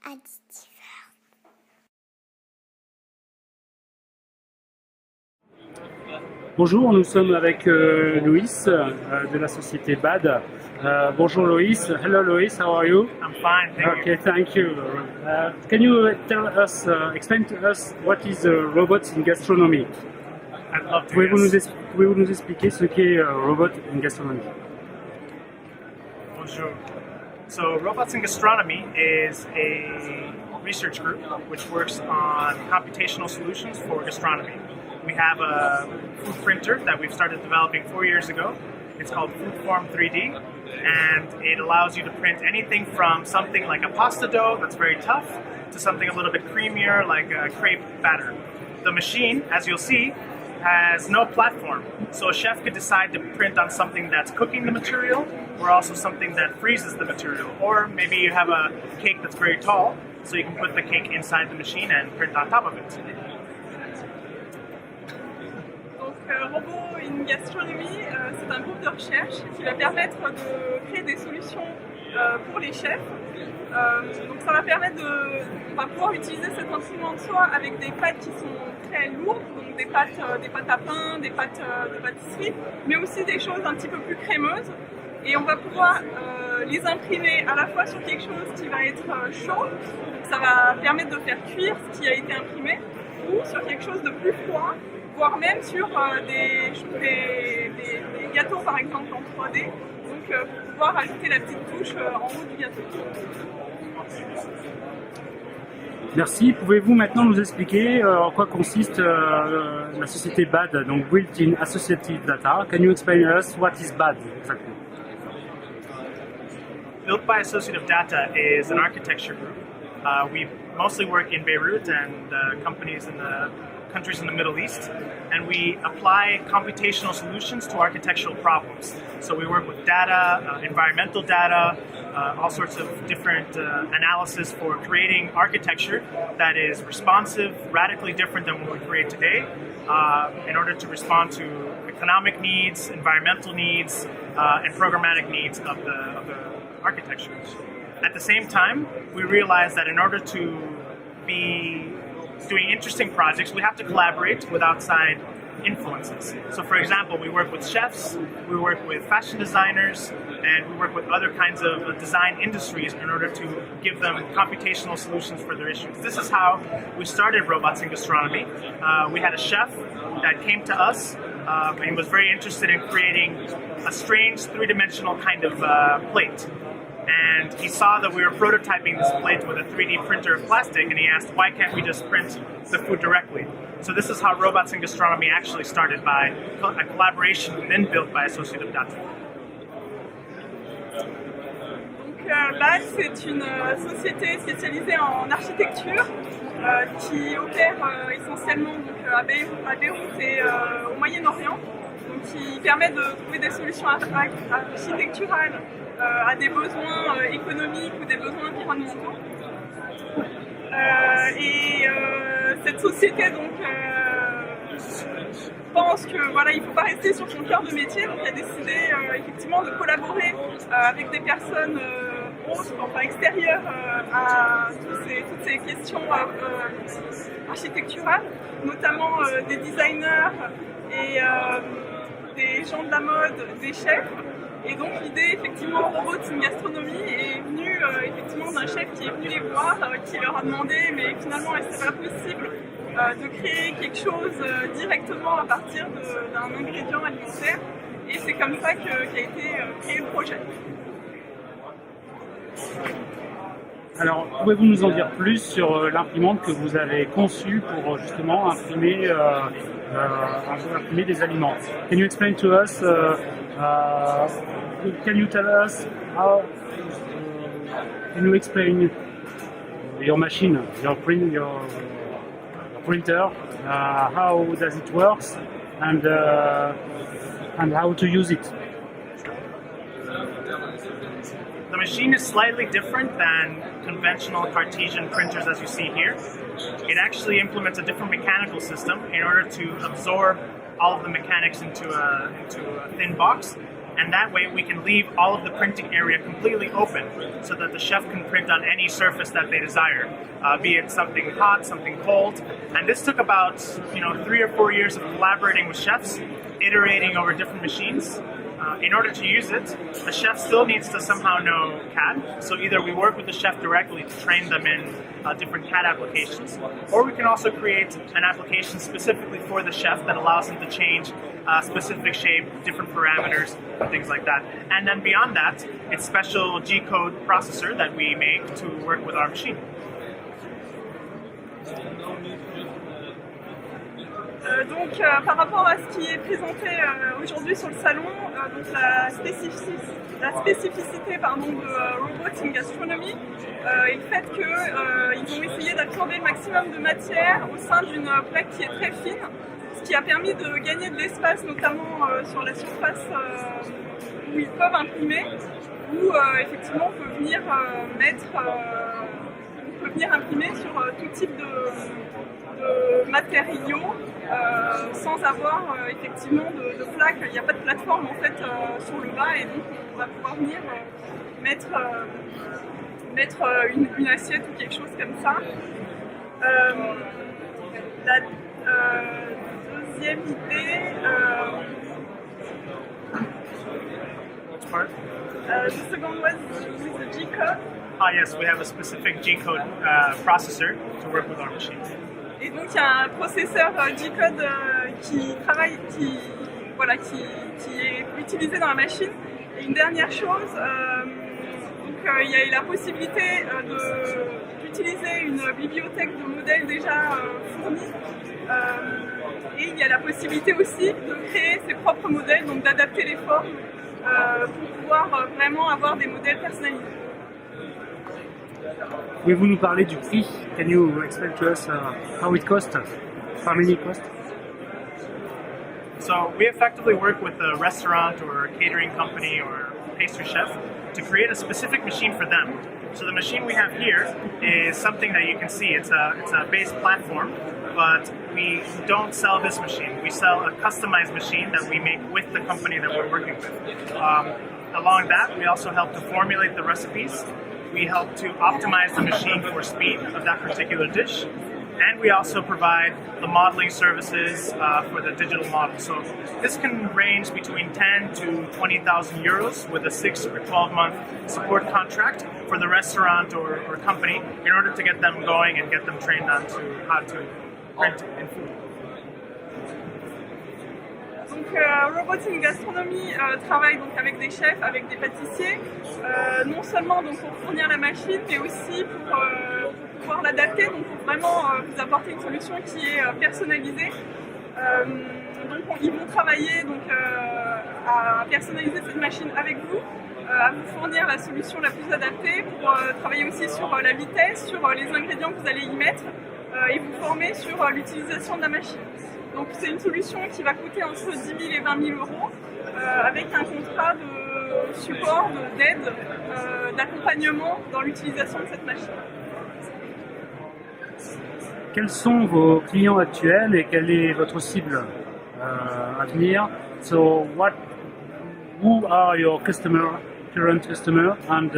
additive. Bonjour, nous sommes avec Loïs de la société BAD. Bonjour Loïs. Hello Loïs, how are you? I'm fine, thank Okay, you. thank you. Can you tell us, explain to us what is robots in gastronomy? I'd love to. Pouvez-vous nous expliquer ce qu'est robot in gastronomy? Bonjour. So, Robots in Gastronomy is a research group which works on computational solutions for gastronomy. We have a food printer that we've started developing 4 years ago. It's called FoodForm 3D, and it allows you to print anything from something like a pasta dough that's very tough to something a little bit creamier like a crepe batter. The machine, as you'll see, has no platform, so a chef could decide to print on something that's cooking the material or also something that freezes the material, or maybe you have a cake that's very tall, so you can put the cake inside the machine and print on top of it. Robot in Gastronomy, c'est un groupe de recherche qui va permettre de créer des solutions pour les chefs. Donc ça va permettre on va pouvoir utiliser cet instrument soit avec des pâtes qui sont très lourdes, donc des pâtes à pain, des pâtes de pâtisserie, mais aussi des choses un petit peu plus crémeuses. Et on va pouvoir les imprimer à la fois sur quelque chose qui va être chaud, ça va permettre de faire cuire ce qui a été imprimé, ou sur quelque chose de plus froid, voire même sur des gâteaux par exemple en 3D, donc pour pouvoir ajouter la petite touche en haut du gâteau. Merci. Pouvez-vous maintenant nous expliquer en quoi consiste la société BAD, donc Built-in Associative Data? Can you explain to us what is BAD exactly? Built by Associative Data is an architecture group. We mostly work in Beirut and companies in the countries in the Middle East, and we apply computational solutions to architectural problems. So we work with data, environmental data, all sorts of different analysis for creating architecture that is responsive, radically different than what we create today, in order to respond to economic needs, environmental needs, and programmatic needs of the architecture. At the same time, we realize that in order to be doing interesting projects, we have to collaborate with outside influences. So for example, we work with chefs, we work with fashion designers, and we work with other kinds of design industries in order to give them computational solutions for their issues. This is how we started Robots in Gastronomy. We had a chef that came to us and he was very interested in creating a strange three-dimensional kind of plate. And he saw that we were prototyping this plate with a 3D printer of plastic, and he asked, why can't we just print the food directly? So this is how Robots in Gastronomy actually started, by a collaboration then built by Associative Data. Donc BAD, c'est une société spécialisée en architecture qui opère essentiellement donc, à Beyrouth et au Moyen-Orient, donc qui permet de trouver des solutions architecturales à des besoins économiques ou des besoins environnementaux. Cette société donc pense que voilà, il ne faut pas rester sur son cœur de métier, donc elle a décidé effectivement de collaborer avec des personnes autres, enfin extérieures à toutes ces questions architecturales, notamment des designers et des gens de la mode, des chefs. Et donc l'idée effectivement Robots in Gastronomy est venue effectivement d'un chef qui est venu les voir, qui leur a demandé mais finalement est-ce que c'est pas possible de créer quelque chose directement à partir d'un ingrédient alimentaire, et c'est comme ça qu'a été créé le projet. Alors, pouvez-vous nous en dire plus sur l'imprimante que vous avez conçue pour justement imprimer des aliments? Can you explain to us? Can you tell us how? Can you explain your machine, your printer? How does it work, and how to use it? The machine is slightly different than conventional Cartesian printers as you see here. It actually implements a different mechanical system in order to absorb all of the mechanics into a thin box. And that way we can leave all of the printing area completely open so that the chef can print on any surface that they desire, be it something hot, something cold. And this took about 3 or 4 years of collaborating with chefs, iterating over different machines. In order to use it, the chef still needs to somehow know CAD. So either we work with the chef directly to train them in different CAD applications, or we can also create an application specifically for the chef that allows them to change specific shape, different parameters, and things like that. And then beyond that, it's special G-code processor that we make to work with our machine. Donc par rapport à ce qui est présenté aujourd'hui sur le salon, donc la spécificité de Robots in Gastronomy est le fait qu'ils ont essayé d'absorber le maximum de matière au sein d'une plaque qui est très fine, ce qui a permis de gagner de l'espace, notamment sur la surface où ils peuvent imprimer, où effectivement on peut venir imprimer sur tout type de matériaux sans avoir effectivement de plaque. Il n'y a pas de plateforme en fait sur le bas, et donc on va pouvoir venir mettre une assiette ou quelque chose comme ça. La deuxième idée, the second was with the G-code. Yes, we have a specific G-code processor to work with our machine. Et donc il y a un processeur G-code qui est utilisé dans la machine. Et une dernière chose, il y a la possibilité d'utiliser une bibliothèque de modèles déjà fournis. Et il y a la possibilité aussi de créer ses propres modèles, donc d'adapter les formes pour pouvoir vraiment avoir des modèles personnalisés. Pouvez-vous nous parler du prix? Can you explain to us how it costs? How many it costs? So we effectively work with a restaurant or a catering company or pastry chef to create a specific machine for them. So the machine we have here is something that you can see. It's a base platform, but we don't sell this machine. We sell a customized machine that we make with the company that we're working with. Along that, we also help to formulate the recipes. We help to optimize the machine for speed of that particular dish. And we also provide the modeling services for the digital model. So this can range between 10 to 20,000 euros with a 6 or 12-month support contract for the restaurant or company in order to get them going and get them trained on to how to print in food. Donc Robots in Gastronomy travaille donc avec des chefs, avec des pâtissiers, non seulement donc pour fournir la machine, mais aussi pour pouvoir l'adapter, donc pour vraiment vous apporter une solution qui est personnalisée. Donc ils vont travailler donc, à personnaliser cette machine avec vous, à vous fournir la solution la plus adaptée, pour travailler aussi sur la vitesse, sur les ingrédients que vous allez y mettre, et vous former sur l'utilisation de la machine. Donc c'est une solution qui va coûter entre 10 000 et 20 000 euros, avec un contrat de support, d'aide, d'accompagnement dans l'utilisation de cette machine. Quels sont vos clients actuels et quelle est votre cible à venir? So who are your current customer, and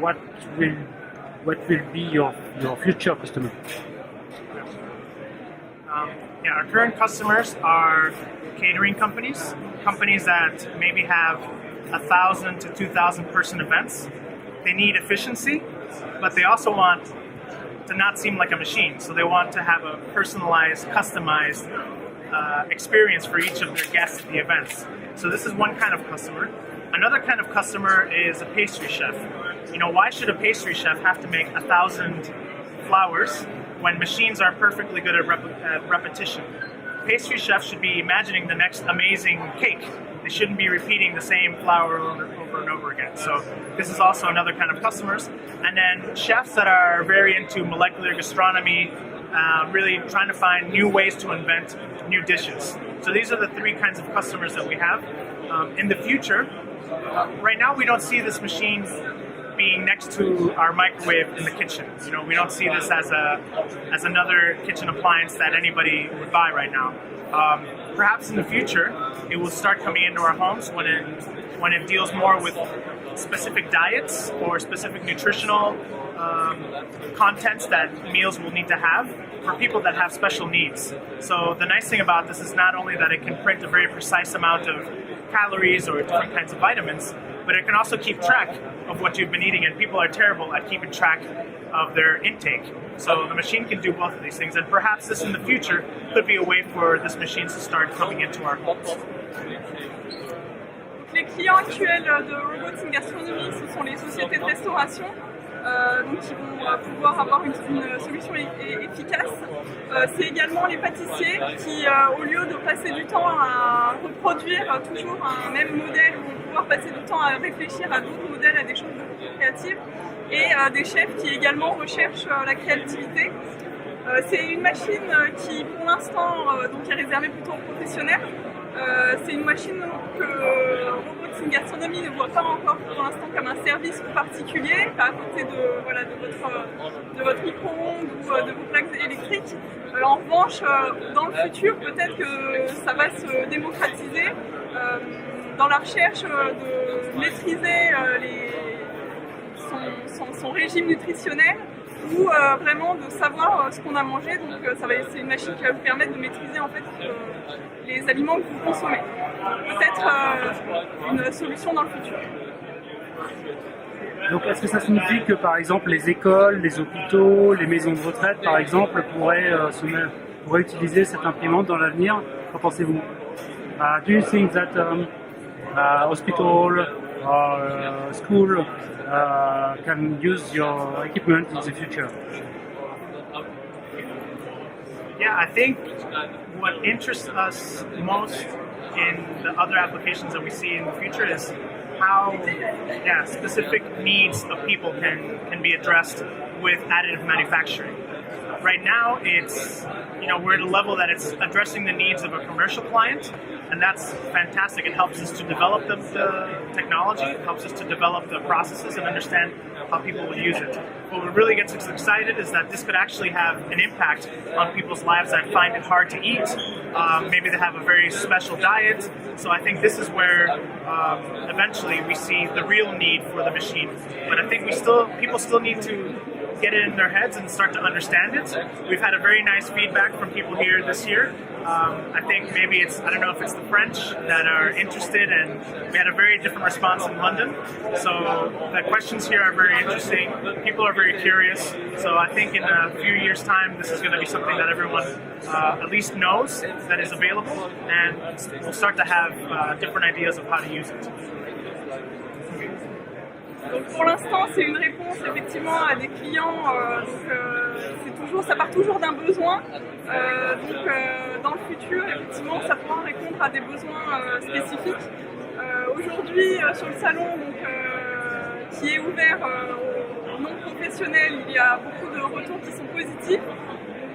what will be your future customer? Our current customers are catering companies that maybe have 1,000 to 2,000 person events. They need efficiency, but they also want to not seem like a machine. So they want to have a personalized, customized experience for each of their guests at the events. So this is one kind of customer. Another kind of customer is a pastry chef. Why should a pastry chef have to make 1,000 flowers when machines are perfectly good at repetition? Pastry chefs should be imagining the next amazing cake. They shouldn't be repeating the same flour over and over again. So this is also another kind of customers. And then chefs that are very into molecular gastronomy, really trying to find new ways to invent new dishes. So these are the three kinds of customers that we have. In the future, right now we don't see this machine being next to our microwave in the kitchen. You know, we don't see this as another kitchen appliance that anybody would buy right now. Perhaps in the future, it will start coming into our homes when it deals more with specific diets or specific nutritional contents that meals will need to have for people that have special needs. So the nice thing about this is not only that it can print a very precise amount of calories or different kinds of vitamins, but it can also keep track of what you've been eating, and people are terrible at keeping track of their intake. So the machine can do both of these things, and perhaps this in the future could be a way for this machine to start coming into our homes. Les clients actuels de Robots in Gastronomy, ce sont les sociétés de restauration, donc qui vont pouvoir avoir une solution efficace. C'est également les pâtissiers qui, au lieu de passer du temps à reproduire toujours un même modèle, vont pouvoir passer du temps à réfléchir à d'autres modèles, à des choses beaucoup plus créatives, et des chefs qui également recherchent la créativité. C'est une machine qui, pour l'instant, donc est réservée plutôt aux professionnels. C'est une machine que Robots in Gastronomy ne voit pas encore pour l'instant comme un service particulier, pas à côté de votre micro-ondes ou de vos plaques électriques. En revanche, dans le futur, peut-être que ça va se démocratiser dans la recherche de maîtriser son régime nutritionnel ou vraiment de savoir ce qu'on a mangé. Donc c'est une machine qui va vous permettre de maîtriser en fait les aliments que vous consommez. Peut-être une solution dans le futur. Donc est-ce que ça signifie que par exemple les écoles, les hôpitaux, les maisons de retraite par exemple pourraient utiliser cette imprimante dans l'avenir? Qu'en pensez-vous? Do you think that hospital or school can use your equipment in the future? Yeah, I think what interests us most in the other applications that we see in the future is how specific needs of people can be addressed with additive manufacturing. Right now, we're at a level that it's addressing the needs of a commercial client, and that's fantastic. It helps us to develop the technology, it helps us to develop the processes and understand how people will use it. What really gets us excited is that this could actually have an impact on people's lives that find it hard to eat. Maybe they have a very special diet. So I think this is where eventually we see the real need for the machine. But I think people still need to get it in their heads and start to understand it. We've had a very nice feedback from people here this year. I think maybe I don't know if it's the French that are interested, and we had a very different response in London. So the questions here are very interesting. People are very curious. So I think in a few years' time, this is going to be something that everyone at least knows that is available, and we'll start to have different ideas of how to use it. Donc pour l'instant, c'est une réponse effectivement à des clients. Ça part toujours d'un besoin. Dans le futur, effectivement, ça pourra répondre à des besoins spécifiques. Aujourd'hui, sur le salon, qui est ouvert aux non-professionnels, il y a beaucoup de retours qui sont positifs.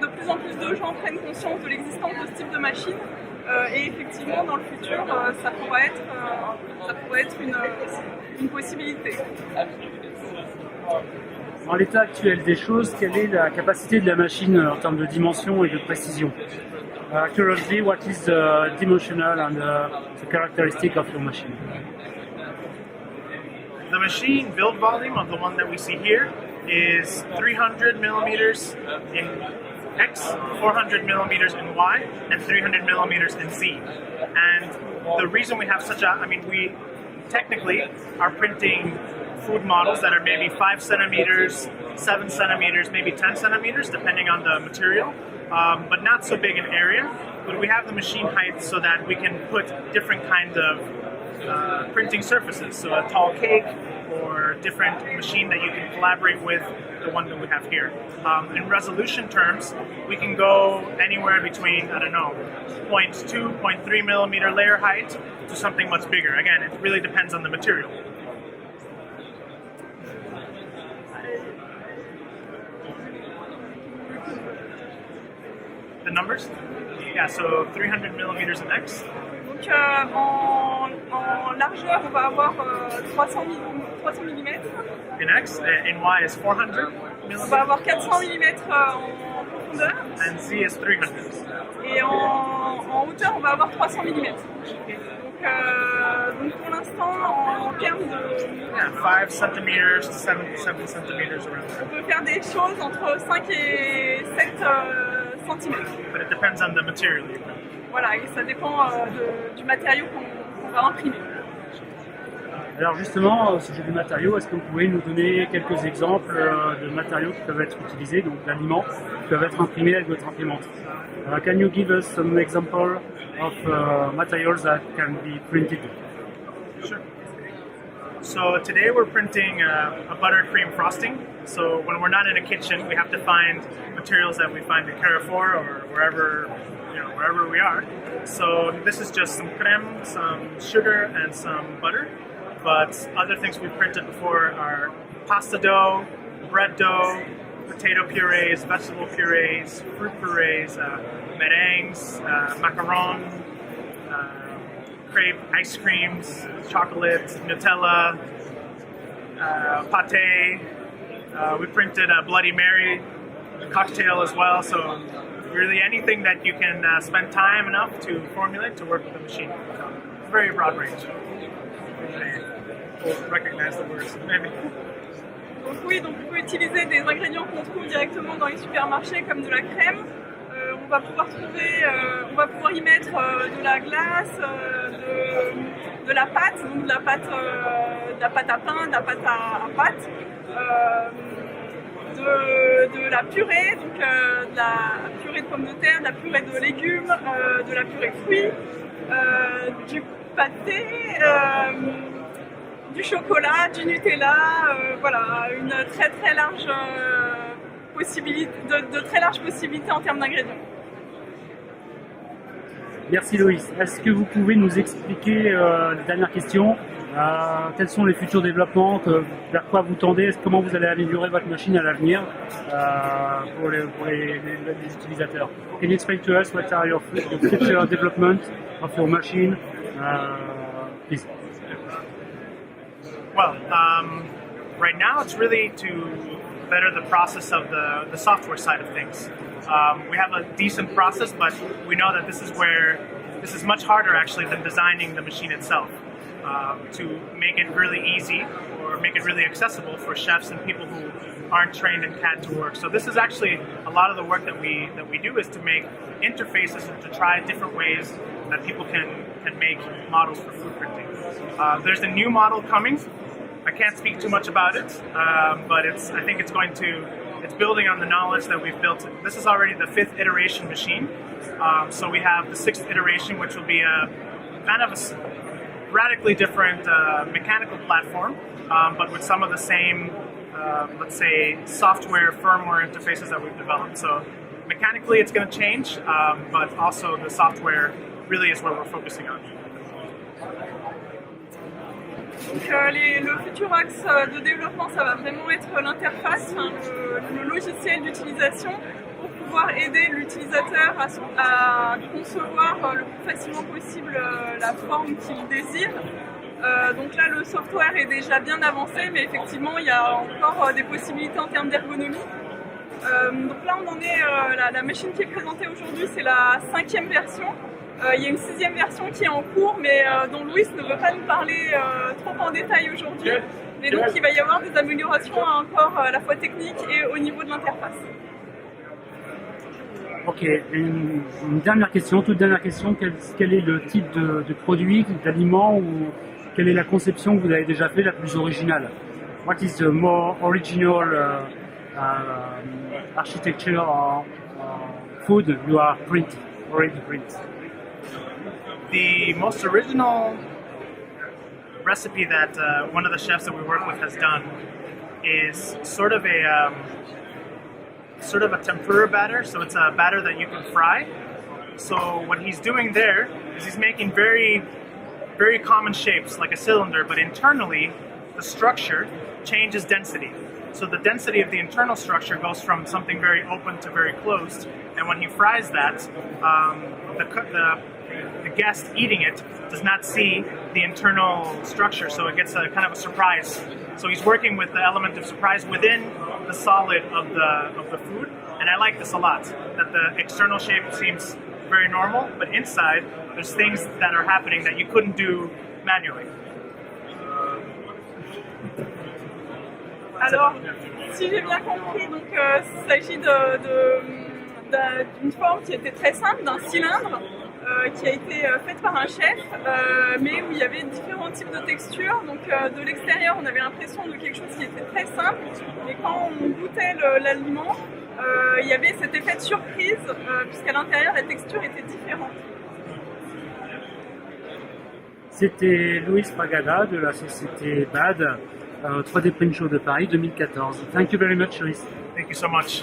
Donc, de plus en plus de gens prennent conscience de l'existence de ce type de machine. Et effectivement, dans le futur, ça pourrait être une possibilité. En l'état actuel des choses, quelle est la capacité de la machine en termes de dimension et de précision? Currently, what is the dimensional and the characteristic of your machine? The machine build volume of the one that we see here is 300 millimeters in X, 400 millimeters in Y, and 300 millimeters in Z. And the reason we have we technically are printing food models that are maybe 5 centimeters, 7 centimeters, maybe 10 centimeters, depending on the material, but not so big an area. But we have the machine height so that we can put different kinds of printing surfaces, so a tall cake or different machine that you can collaborate with the one that we have here. In resolution terms, we can go anywhere between, 0.2, 0.3 millimeter layer height to something much bigger. Again, it really depends on the material. The numbers? Yeah, so 300 millimeters in X. Donc en largeur, on va avoir 300 mm in X, in Y is 400 On va mm, avoir 400 mm en profondeur and Z is 300. et en hauteur on va avoir 300 mm. Donc pour l'instant en termes de... Yeah, 5 centimeters to 7 centimeters around On there. peut faire des choses entre 5 et 7 cm. But it depends on the material you put. Voilà, et ça dépend du matériau qu'on va imprimer. Alors justement, au sujet des matériaux, est-ce que vous pouvez nous donner quelques exemples de matériaux qui peuvent être utilisés, donc d'aliments, qui peuvent être imprimés avec votre imprimante? Can you give us some example of materials that can be printed? Sure. So today we're printing a buttercream frosting. So when we're not in a kitchen, we have to find materials that we find at Carrefour or wherever we are. So this is just some creme, some sugar, and some butter. But other things we've printed before are pasta dough, bread dough, potato purees, vegetable purees, fruit purees, meringues, macaron, crepe ice creams, chocolate, Nutella, pate. We printed a Bloody Mary cocktail as well. So really anything that you can spend time enough to formulate to work with the machine. So, very broad range. We'll recognize the words, maybe. Donc oui, donc on peut utiliser des ingrédients qu'on trouve directement dans les supermarchés comme de la crème. On va pouvoir y mettre de la glace, de la pâte, donc de la pâte à pain, de la pâte à pâte, de la purée, donc de la purée de pommes de terre, de la purée de légumes, de la purée de fruits, du pâté, du chocolat, du Nutella, voilà, une très très large possibilité, de très larges possibilités en termes d'ingrédients. Merci Loïs. Est-ce que vous pouvez nous expliquer, les dernières questions, quels sont les futurs développements, vers quoi vous tendez, comment vous allez améliorer votre machine à l'avenir pour les utilisateurs? Can you explain to us what are your future development of your machine, please? Well, right now it's really to better the process of the software side of things. We have a decent process, but we know that this is much harder actually than designing the machine itself. To make it really easy or make it really accessible for chefs and people who aren't trained in CAD to work. So this is actually a lot of the work that we do is to make interfaces and to try different ways that people can make models for food printing. There's a new model coming. I can't speak too much about it, but I think it's building on the knowledge that we've built. This is already the 5th iteration machine. So we have the 6th iteration, which will be a kind of a radically different mechanical platform, but with some of the same, let's say, software, firmware interfaces that we've developed. So mechanically it's going to change, but also the software really is what we're focusing on. Donc le futur axe de développement, ça va vraiment être l'interface, le logiciel d'utilisation pour pouvoir aider l'utilisateur à concevoir le plus facilement possible la forme qu'il désire. Donc là, le software est déjà bien avancé, mais effectivement, il y a encore des possibilités en termes d'ergonomie. Donc là, on en est, la machine qui est présentée aujourd'hui, c'est la 5e version. Il y a une 6e version qui est en cours, mais dont Louis ne veut pas nous parler trop en détail aujourd'hui. Mais donc il va y avoir des améliorations encore à la fois techniques et au niveau de l'interface. Ok, une dernière question, toute dernière question, quel est le type de produit, d'aliment ou quelle est la conception que vous avez déjà fait la plus originale? What is the more original architecture or food you are already print? The most original recipe that one of the chefs that we work with has done is sort of a tempura batter. So it's a batter that you can fry. So what he's doing there is he's making very, very common shapes like a cylinder, but internally the structure changes density. So the density of the internal structure goes from something very open to very closed. And when he fries that, the guest eating it does not see the internal structure, so it gets a kind of a surprise. So he's working with the element of surprise within the solid of the food, and I like this a lot. That the external shape seems very normal, but inside there's things that are happening that you couldn't do manually. Alors, si j'ai bien compris, donc il s'agit d'une forme qui était très simple, d'un cylindre qui a été faite par un chef, mais où il y avait différents types de textures. Donc de l'extérieur, on avait l'impression de quelque chose qui était très simple, et quand on goûtait l'aliment, il y avait cet effet de surprise, puisqu'à l'intérieur, la texture était différente. C'était Luis Fragada de la société BAD, 3D Print Show de Paris 2014. Thank you very much, Luis. Thank you so much.